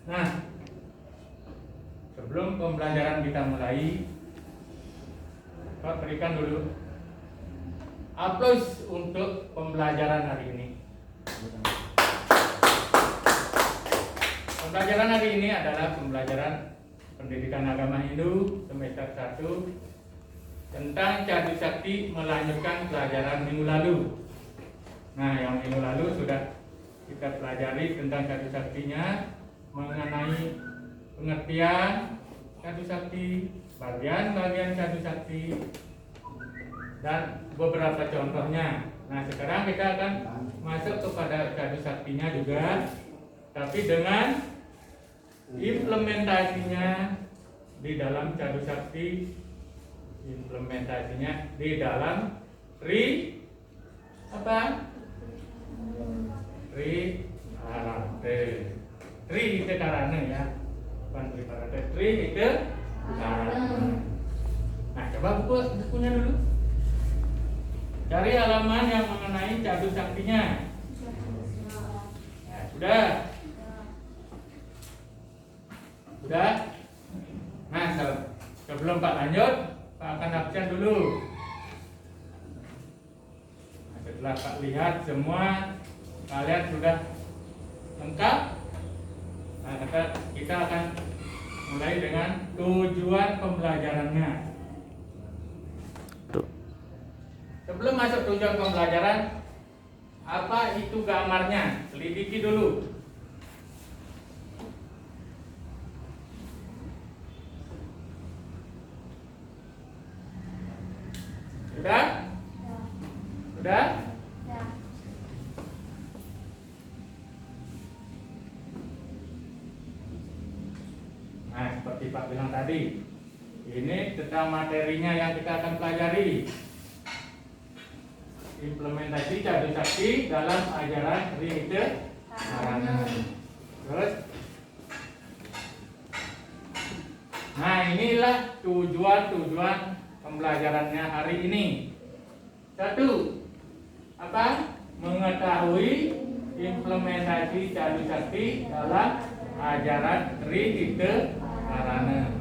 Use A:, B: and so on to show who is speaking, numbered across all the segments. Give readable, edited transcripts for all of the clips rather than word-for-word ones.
A: Nah, sebelum pembelajaran kita mulai, Pak berikan dulu aplaus untuk pembelajaran hari ini. Pembelajaran hari ini adalah pembelajaran Pendidikan Agama Hindu semester 1 tentang Cadu Sakti melanjutkan pelajaran minggu lalu. Nah, yang minggu lalu sudah kita pelajari tentang Cadu Saktinya, mengenai pengertian Cadu Sakti, bagian-bagian Cadu Sakti, dan beberapa contohnya. Nah, sekarang kita akan masuk kepada Cadu Saktinya juga, tapi dengan implementasinya di dalam Cadu Sakti, implementasinya di dalam Tri Karate. Tri itu karane ya, bukan Tri Karate. Tri itu karane. Nah, coba bukunya dulu. Cari halaman yang mengenai Cadu Saktinya. Nah, sudah. Nah, sebelum Pak lanjut, Pak akan absen dulu. Nah, setelah Pak lihat semua kalian sudah lengkap, nah, kita akan mulai dengan tujuan pembelajarannya. Sebelum masuk tujuan pembelajaran, apa itu gamarnya? Selidiki dulu. Sudah? Sudah? Nah, seperti Pak bilang tadi, ini tentang materinya yang kita akan pelajari. Implementasi Cadu Sakti dalam ajaran Sri Ida Karana. Terus, nah inilah tujuan pembelajarannya hari ini. 1. Apa? Mengetahui implementasi Cadu Sakti dalam ajaran Sri Ida Karana.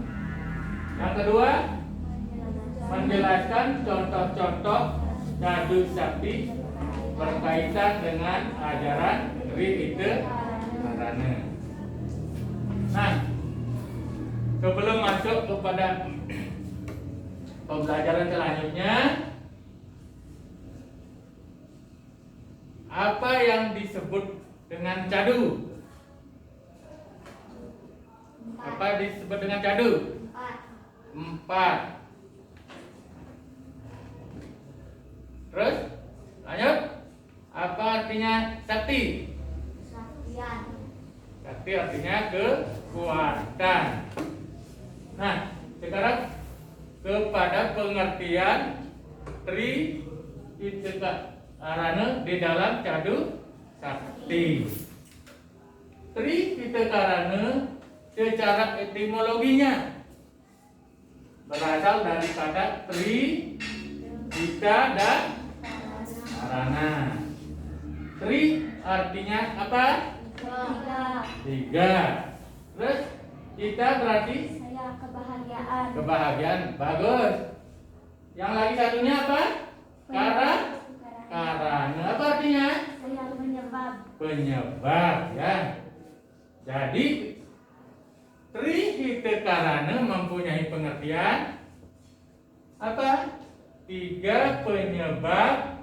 A: Yang kedua, menjelaskan contoh-contoh Cadu Sakti berkaitan dengan ajaran Sri Ida Karana. Nah, sebelum masuk kepada pembelajaran selanjutnya, apa yang disebut dengan cadu? Apa disebut dengan cadu? 4. Terus lanjut. Apa artinya sakti? Sakti artinya kekuatan. Nah, sekarang kepada pengertian Tri Ida Karana di dalam Cadu Sakti. Tri Ida Karana secara etimologinya berasal dari kata Tri Ida dan Karana. Tri artinya apa? 3. Terus Ida berarti kebahagiaan. Bagus. Yang lagi satunya apa? Karana. Apa artinya? Penyebab ya. Jadi Tri Ida Karana mempunyai pengertian apa? 3 penyebab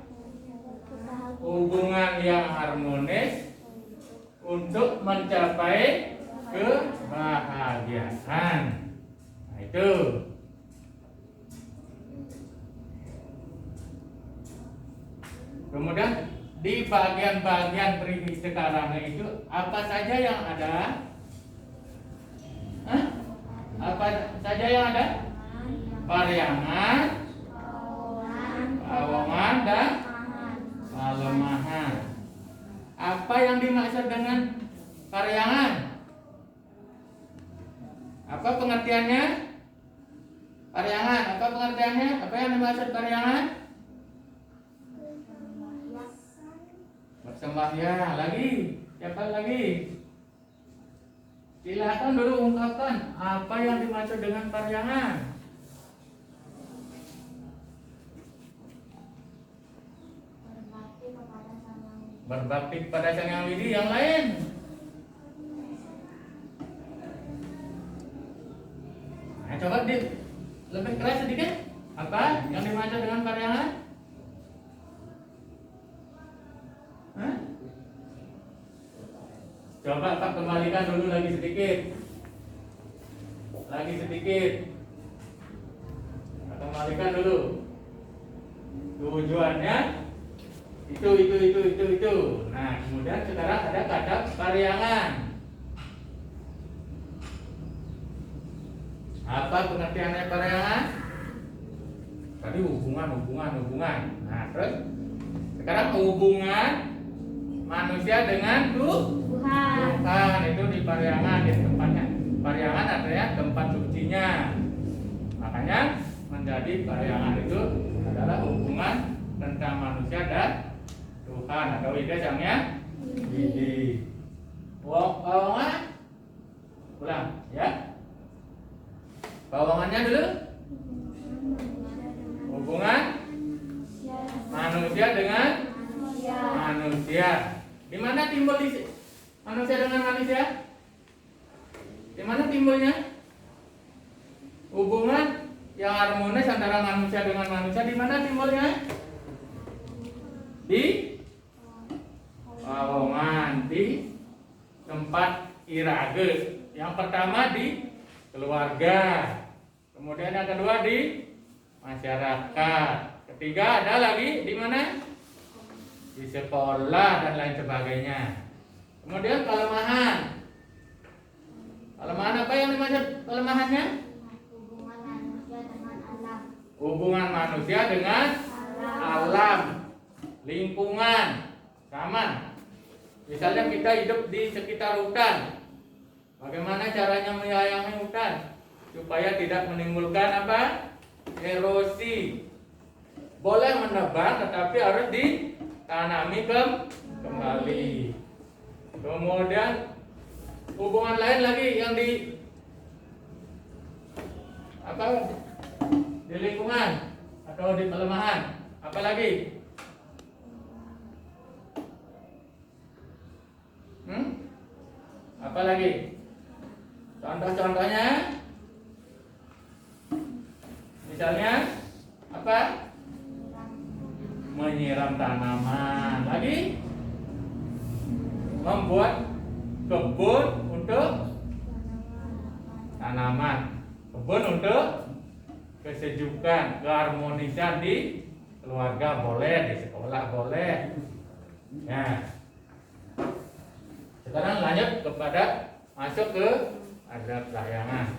A: hubungan yang harmonis untuk mencapai kebahagiaan. Nah, itu. Kemudian di bagian-bagian Tri Ida Karana itu apa saja yang ada? Apa saja yang ada? Paryangan, pawongan, dan palemahan. Apa yang dimaksud dengan paryangan? Apa pengertiannya? Paryangan, apa pengertiannya? Apa yang dimaksud paryangan? sembahyang. Lagi, siapa lagi? Silakan dulu ungkapkan apa yang dimaksud dengan paryangan. Berbakti kepada Sang Yang Widi. Yang lain? Nah, coba lebih keras sedikit. Apa yang dimaksud dengan paryangan? Hah? Coba Pak kembalikan dulu lagi sedikit. Lagi sedikit. Pak kembalikan dulu. Tujuannya itu. Nah, kemudian sekarang ada kata paryangan. Apa pengertiannya paryangan? Tadi hubungan. Nah, terus sekarang hubungan manusia dengan Tuhan itu di paryangan, di tempatnya. Paryangan artinya tempat sucinya. Makanya menjadi paryangan itu adalah hubungan tentang manusia dan Tuhan atau ide Sang Yang Widi. Bawangan ulang ya. Bawangannya dulu. Hubungan manusia dengan manusia. Di mana timbul manusia dengan manusia? Di mana timbulnya? Hubungan yang harmonis antara manusia dengan manusia di mana timbulnya? Di bawangan, di tempat irage. Yang pertama di keluarga, kemudian yang kedua di masyarakat, ketiga ada lagi di mana? Di sekolah dan lain sebagainya. Kemudian kelemahan apa yang dimaksud kelemahannya? Hubungan manusia dengan alam, lingkungan, sama. Misalnya kita hidup di sekitar hutan, bagaimana caranya menyayangi hutan supaya tidak menimbulkan apa? Erosi. Boleh menebang, tetapi harus ditanami kembali. Kemudian hubungan lain lagi yang di lingkungan atau di kelemahan. Apa lagi? Apa lagi? Contoh-contohnya? Misalnya apa? Menyiram tanaman. Lagi? Membuat kebun untuk tanaman. Kebun untuk kesejukan, keharmonisan di keluarga boleh, di sekolah boleh. Nah, sekarang lanjut kepada masuk ke ada paryangan.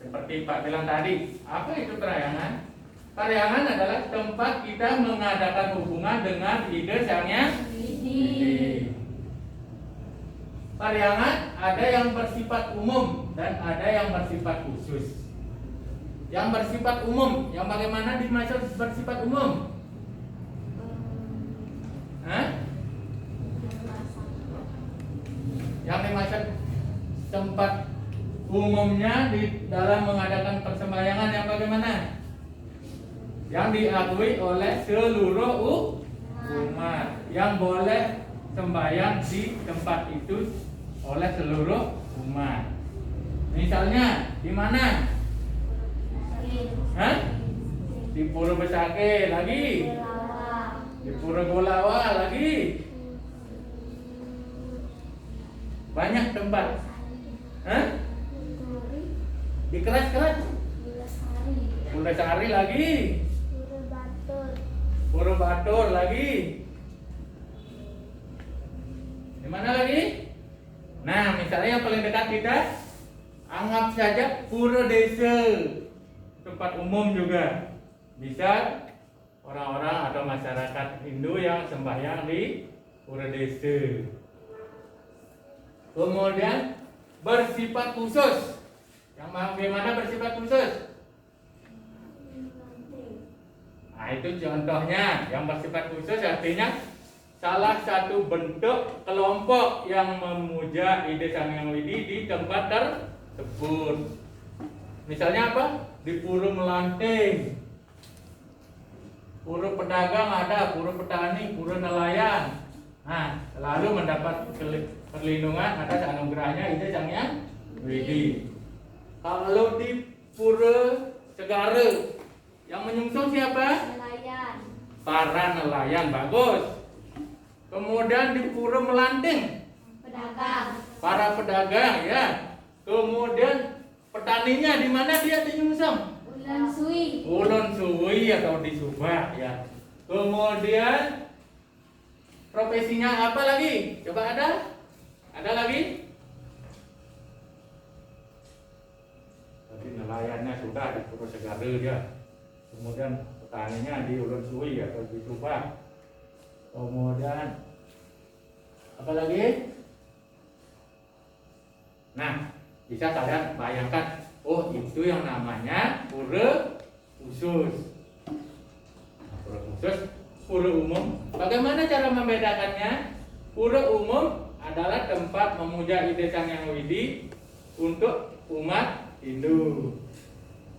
A: Seperti Pak bilang tadi, apa itu paryangan? Paryangan adalah tempat kita mengadakan hubungan dengan ide Sang Yang Widi. Paryangan ada yang bersifat umum dan ada yang bersifat khusus. Yang bersifat umum, yang bagaimana dimaksud bersifat umum? Yang dimaksud tempat umumnya di dalam mengadakan persembahyangan yang bagaimana? Yang diakui oleh seluruh umat, yang boleh sembahyang di tempat itu oleh seluruh umat. Misalnya di mana? Di Pura Besake lagi, di Pura Golawa lagi, banyak tempat. Di Keras Pura Sari lagi, Pura Batur lagi. Di mana lagi? Nah, misalnya yang paling dekat kita, anggap saja Pura Desa. Tempat umum juga bisa orang-orang atau masyarakat Hindu yang sembahyang di Pura Desa. Kemudian bersifat khusus. Yang bagaimana bersifat khusus? Nah, itu contohnya. Yang bersifat khusus artinya salah satu bentuk kelompok yang memuja ide Sang Hyang Widi di tempat tersebut. Misalnya apa? Di pura melanting, pura pedagang ada, pura petani, pura nelayan. Nah, lalu mendapat perlindungan atas anugerahnya ide Sang Hyang Widi. Kalau di pura Segara, yang menyungsung siapa?
B: Nelayan.
A: Para nelayan, bagus. Kemudian di pura melanting,
B: Pedagang.
A: para pedagang, ya. Kemudian petaninya di mana dia dinyungsung?
B: Ulan Sui.
A: Ulun Suwi atau di Subak, ya. Kemudian profesinya apa lagi? Coba ada? Ada lagi? Tadi nelayannya sudah di Pura Segara ya. Kemudian petaninya di Ulun Suwi atau di Subak. Kemudian apa lagi? Nah, bisa kalian bayangkan, oh itu yang namanya pura khusus. Pura khusus, pura umum. Bagaimana cara membedakannya? Pura umum adalah tempat memuja ide Sang Hyang Widi untuk umat Hindu.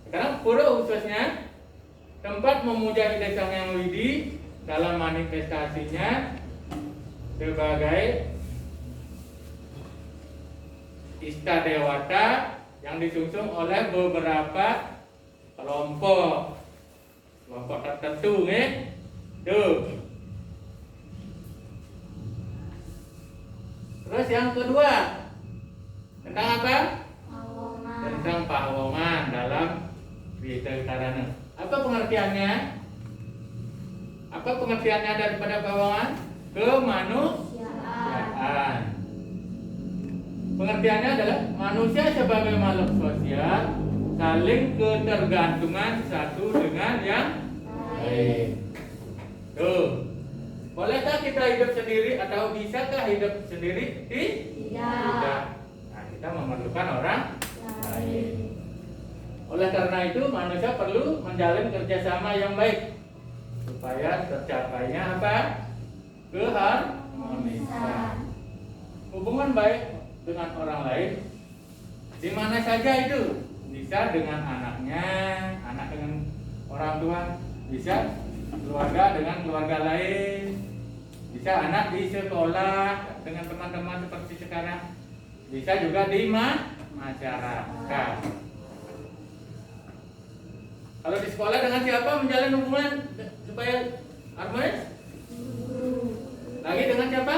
A: Sekarang pura khususnya tempat memuja ide Sang Hyang Widi dalam manifestasinya sebagai Ista Dewata yang disungsung oleh beberapa kelompok tertentu, nih. Tuh. Terus yang kedua tentang apa?
B: Pawongan.
A: Tentang pawongan dalam Wida Karana. Apa pengertiannya? Apa pengertiannya daripada pawongan? Kemanusiaan. Pengertiannya adalah manusia sebagai makhluk sosial, saling ketergantungan satu dengan yang lain. Tuh. Bolehkah kita hidup sendiri atau bisakah hidup sendiri? Tidak. Nah, kita memerlukan orang lain. Oleh karena itu manusia perlu menjalin kerjasama yang baik supaya tercapainya apa? Keharmonisan. Hubungan baik dengan orang lain di mana saja itu, bisa dengan anaknya, anak dengan orang tua, bisa keluarga dengan keluarga lain, bisa anak di sekolah dengan teman-teman seperti sekarang, bisa juga di masyarakat. Kalau di sekolah dengan siapa menjalin hubungan supaya harmonis? Lagi dengan siapa?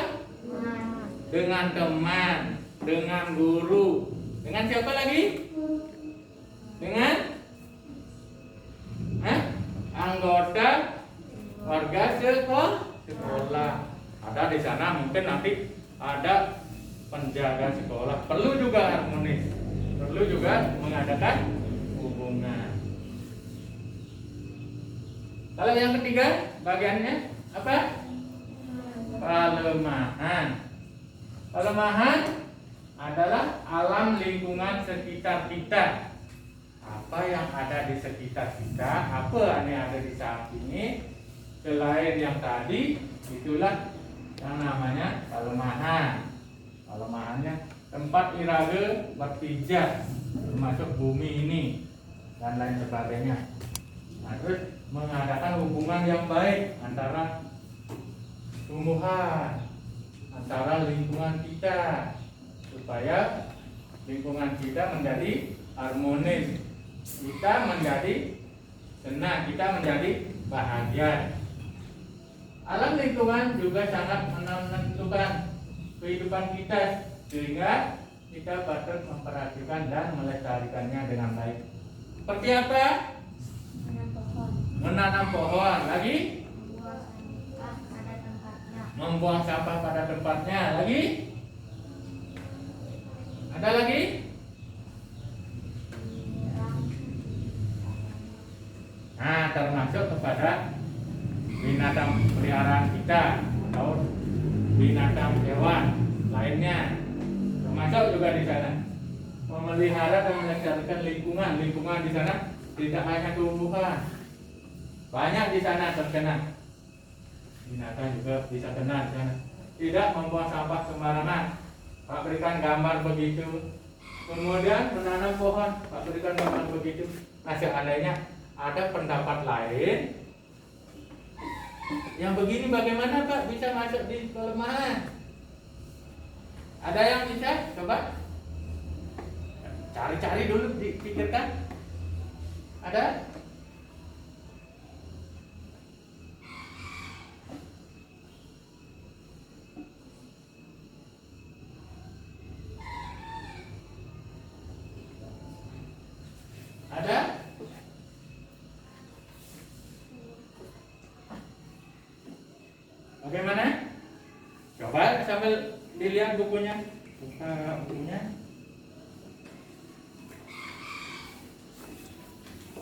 A: Dengan teman, dengan guru, dengan siapa lagi? Dengan anggota warga sekolah. Ada di sana mungkin nanti ada penjaga sekolah. Perlu juga harmonis, perlu juga mengadakan hubungan. Kalau yang ketiga bagiannya apa? Pelemahan. Pelemahan adalah alam lingkungan sekitar kita. Apa yang ada di sekitar kita, apa yang ada di saat ini, selain yang tadi, itulah yang namanya pelemahan. Pelemahannya tempat iraga berpijak, termasuk bumi ini dan lain sebagainya. Nah, terus mengadakan hubungan yang baik antara tumbuhan, antara lingkungan kita, supaya lingkungan kita menjadi harmonis, kita menjadi senang, kita menjadi bahagia. Alam lingkungan juga sangat menentukan kehidupan kita, sehingga kita patut memperhatikan dan melestarikannya dengan baik. Seperti apa? Menanam pohon. Lagi? Membuang sampah pada tempatnya. Lagi? Ada lagi? Nah, termasuk kepada binatang peliharaan kita atau binatang hewan lainnya, termasuk juga di sana. Memelihara dan melestarikan lingkungan. Lingkungan di sana tidak hanya tumbuhan, banyak di sana terkena. binatang juga bisa kena di sana. Tidak membuang sampah sembarangan. Pak berikan gambar begitu. Kemudian menanam pohon, Pak berikan gambar begitu. Nah, seandainya ada pendapat lain yang begini, bagaimana Pak bisa masuk di kelemahan? Ada yang bisa? Coba cari-cari dulu, dipikirkan. Ada? Ada? Bagaimana? Coba sambil dilihat bukunya. Buka bukunya.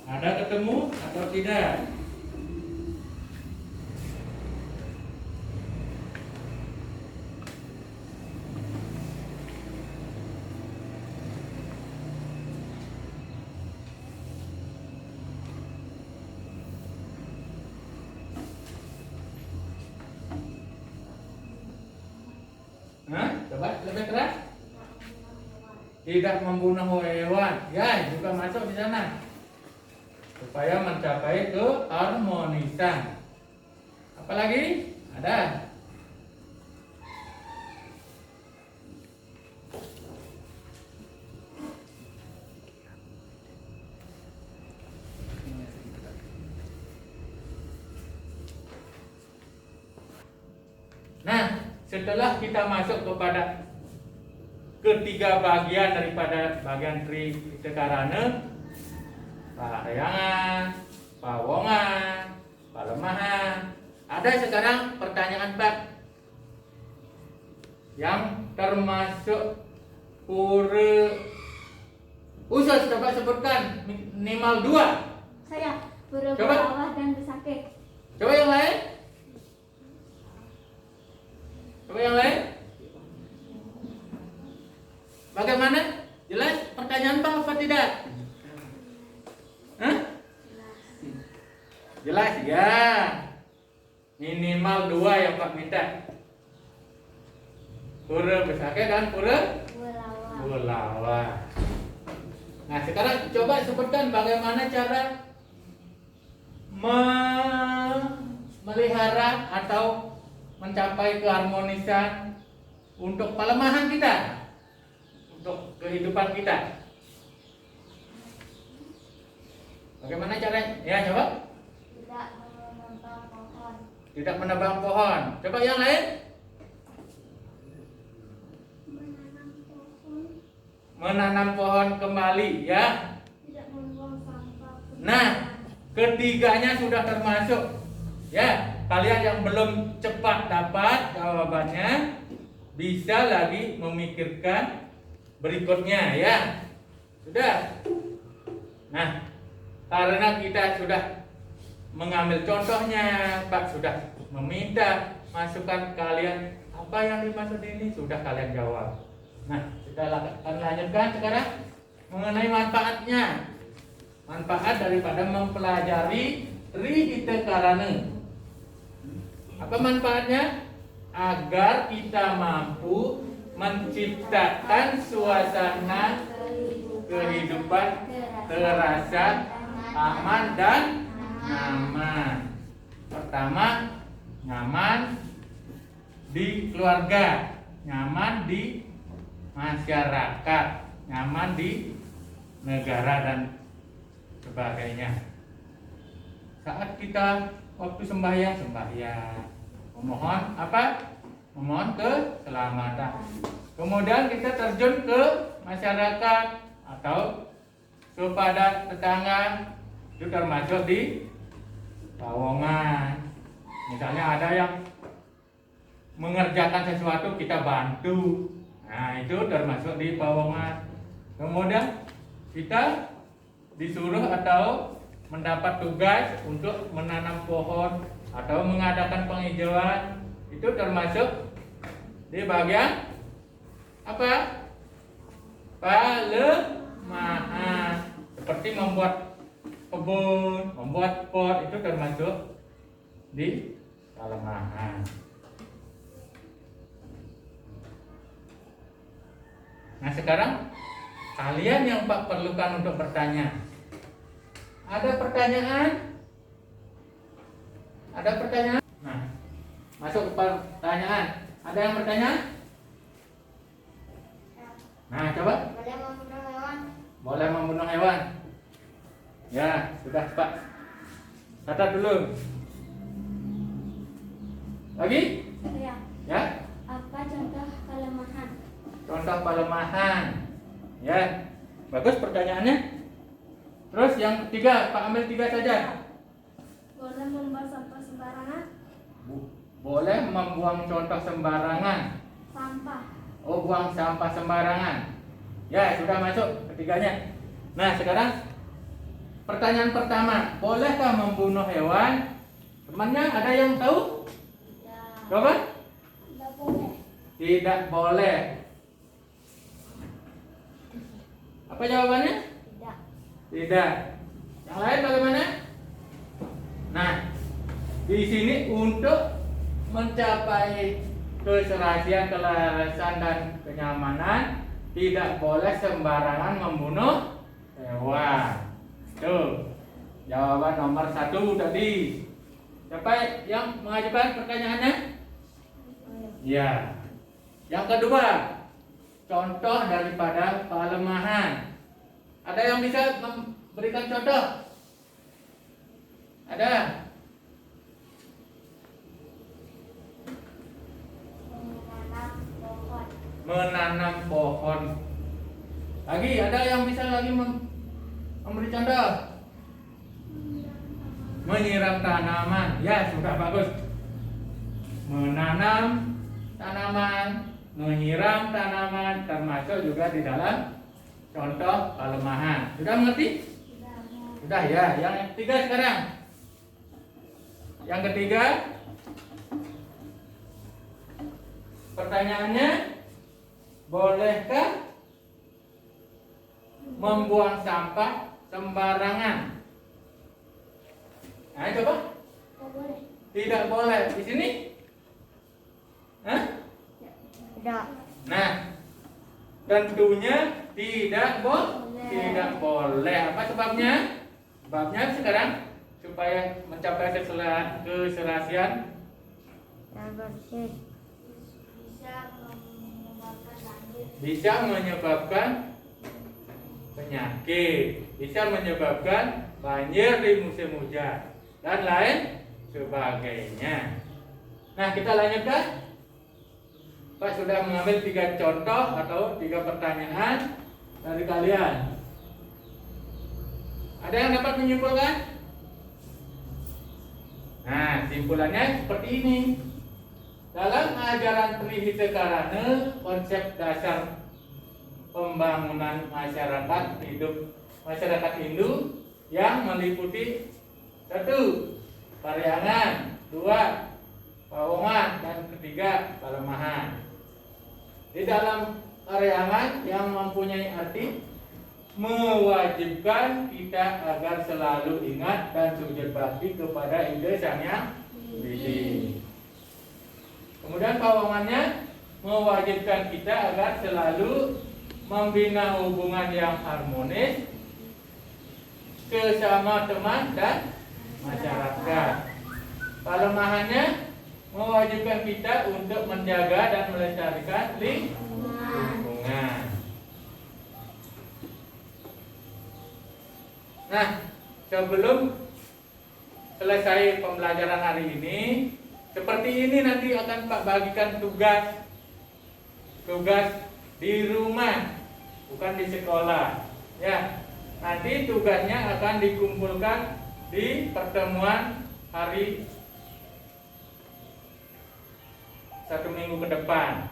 A: Ada ketemu atau tidak? Hah? Coba lebih keras. Tidak membunuh hewan. Ya, juga masuk di sana. Supaya mencapai keharmonisan. Apalagi? Ada. Nah, setelah kita masuk kepada ketiga bagian daripada bagian Tritekarana, Parahyangan, Pawongan, Palemahan, ada sekarang pertanyaan Pak yang termasuk pura usus. Coba sebutkan minimal 2.
B: Saya pura
A: Coba.
B: bawah dan besake.
A: Coba yang lain. Coba yang lain. Bagaimana? Jelas pertanyaan Pak apa tidak? Hah? Jelas ya. Minimal 2 yang Pak minta. Pura besake dan pura
B: Bulawa.
A: Bulawa. Nah, sekarang coba sebutkan bagaimana cara memelihara atau mencapai keharmonisan untuk pelemahan kita, untuk kehidupan kita. Bagaimana caranya? Ya, coba.
B: Tidak menebang pohon.
A: Tidak menebang pohon. Coba yang lain.
B: Menanam pohon.
A: Menanam pohon kembali, ya.
B: Tidak membuang sampah.
A: Nah, ketiganya sudah termasuk. Ya, kalian yang belum cepat dapat jawabannya bisa lagi memikirkan berikutnya, ya. Sudah. Nah, karena kita sudah mengambil contohnya, Pak sudah meminta masukan kalian, apa yang dimaksud ini sudah kalian jawab. Nah, kita akan lanjutkan sekarang mengenai manfaatnya. Manfaat daripada mempelajari Tritekarana. Apa manfaatnya? Agar kita mampu menciptakan suasana kehidupan terasa aman dan nyaman. Pertama, nyaman di keluarga, nyaman di masyarakat, nyaman di negara dan sebagainya. Saat kita waktu sembahyang memohon apa? Memohon keselamatan. Kemudian kita terjun ke masyarakat atau kepada tetangga, itu termasuk di pawongan. Misalnya ada yang mengerjakan sesuatu, kita bantu. Nah, itu termasuk di pawongan. Kemudian kita disuruh atau mendapat tugas untuk menanam pohon atau mengadakan penghijauan, itu termasuk di bagian apa? Palemahan. Seperti membuat kebun, membuat pot, itu termasuk di kelemahan. Nah sekarang kalian yang Pak perlukan untuk bertanya. Ada pertanyaan? Ada pertanyaan? Nah, masuk ke pertanyaan. Ada yang bertanya? Nah, coba.
B: Boleh membunuh hewan?
A: Boleh membunuh hewan. Ya, sudah Pak. Catat dulu. Lagi?
B: Ya.
A: Ya.
B: Apa contoh kelemahan?
A: Contoh pelemahan. Ya. Bagus pertanyaannya. Terus yang ketiga, Pak ambil 3 saja.
B: Boleh membuang sampah sembarangan?
A: Boleh membuang contoh sembarangan.
B: Sampah.
A: Oh, buang sampah sembarangan. Ya, sudah masuk ketiganya. Nah, sekarang pertanyaan pertama, bolehkah membunuh hewan? Temannya ada yang tahu?
B: Tidak.
A: Coba?
B: Tidak boleh.
A: Tidak boleh. Apa jawabannya?
B: Tidak.
A: Tidak. Yang lain bagaimana? Nah, di sini untuk mencapai keserasian, kelarasan dan kenyamanan tidak boleh sembarangan membunuh hewan. Tuh, jawaban nomor 1 tadi. Siapa yang mengajukan pertanyaannya? Ya. Yang kedua, contoh daripada pelemahan. Ada yang bisa memberikan contoh? Ada?
B: Menanam pohon.
A: Menanam pohon. Lagi ada yang bisa lagi memberi contoh? Menyiram tanaman. Ya, sudah bagus. Menanam tanaman, menyiram tanaman termasuk juga di dalam contoh pelemahan. Sudah mengerti?
B: Tidak.
A: Sudah ya. Yang ketiga sekarang. Yang ketiga, pertanyaannya, bolehkah membuang sampah sembarangan? Nah, coba.
B: Tidak boleh.
A: Tidak boleh. Di sini? Hah?
B: Tidak.
A: Nah, tentunya tidak
B: Boleh.
A: tidak boleh. Apa sebabnya? Sebabnya sekarang supaya mencapai keserasian
B: Yang bersih. Bisa menyebabkan banjir.
A: bisa menyebabkan penyakit, bisa menyebabkan banjir di musim hujan dan lain sebagainya. Nah, kita lanjutkan. Pak sudah mengambil 3 contoh atau 3 pertanyaan dari kalian. Ada yang dapat menyimpulkan? Nah, simpulannya seperti ini. Dalam ajaran Trihita Karana, konsep dasar pembangunan masyarakat Hindu yang meliputi 1. Paryangan, 2. Pawongan, dan 3. Pelemahan. Di dalam paryangan yang mempunyai arti mewajibkan kita agar selalu ingat dan sujud bakti kepada Ida Sang Hyang Widi. Kemudian pawongannya mewajibkan kita agar selalu membina hubungan yang harmonis sesama teman dan masyarakat. Pelemahannya mewajibkan kita untuk menjaga dan melestarikan lingkungan. Nah, sebelum selesai pembelajaran hari ini, seperti ini nanti akan Pak bagikan tugas di rumah, bukan di sekolah. Ya, nanti tugasnya akan dikumpulkan di pertemuan hari 1 minggu ke depan.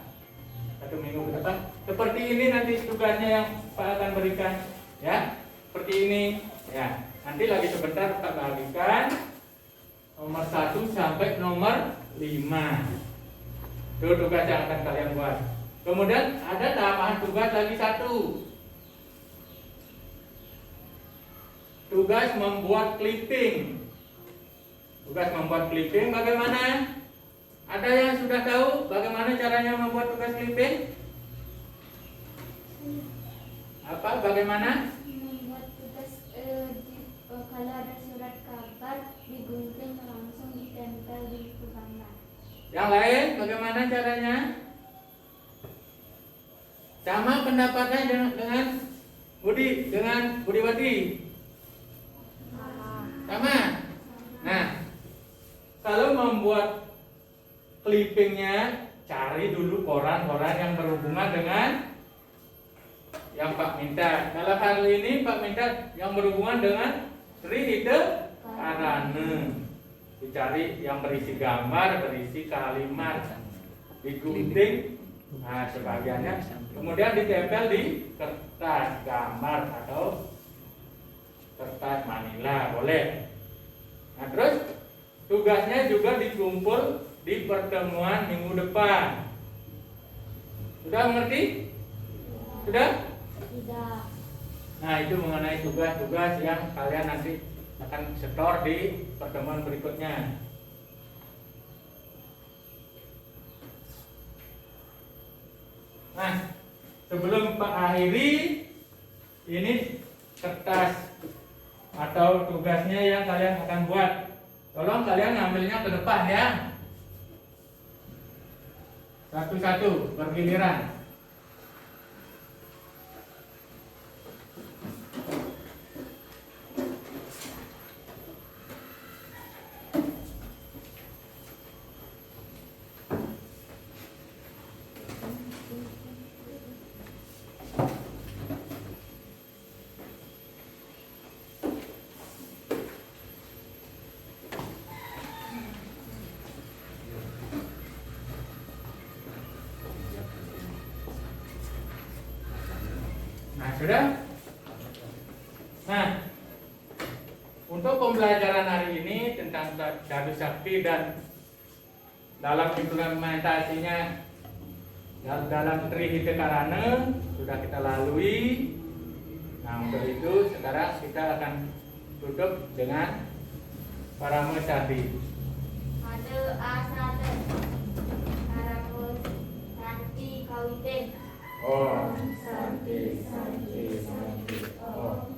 A: 1 minggu ke depan. Seperti ini nanti tugasnya yang Pak akan berikan, ya. Seperti ini, ya. Nanti lagi sebentar Pak bagikan nomor 1 sampai nomor 5. Itu tugas yang akan kalian buat. Kemudian ada tambahan tugas lagi 1. Tugas membuat clipping. Tugas membuat clipping bagaimana? Ada yang sudah tahu bagaimana caranya membuat tugas clipping? Apa? Bagaimana?
B: Membuat tugas kalau ada surat kabar digunting langsung ditempel di buku gambar.
A: Yang lain bagaimana caranya? Sama pendapatnya dengan Budiwati? Sama. Nah, kalau membuat clippingnya, cari dulu koran-koran yang berhubungan dengan yang Pak minta. Dalam hal ini Pak minta yang berhubungan dengan Sri Hide Karane. Dicari yang berisi gambar, berisi kalimat, digunting, nah sebagiannya, kemudian ditempel di kertas gambar atau kertas manila, boleh. Nah terus tugasnya juga dikumpul di pertemuan minggu depan. Sudah mengerti? Sudah?
B: Tidak.
A: Nah itu mengenai tugas-tugas yang kalian nanti akan setor di pertemuan berikutnya. Nah sebelum Pak akhiri, ini kertas atau tugasnya yang kalian akan buat. Tolong kalian ngambilnya ke depan ya. Satu-satu bergiliran. Nah, sudah? Nah, untuk pembelajaran hari ini tentang Dadu Sakti dan dalam implementasinya dalam Sri Hide Karane sudah kita lalui. Nah, untuk itu sekarang kita akan tutup dengan Paramo Sati.
B: Ada asate. Paramus Santi Kawiten.
A: Oh.
B: Santi.
A: Oh.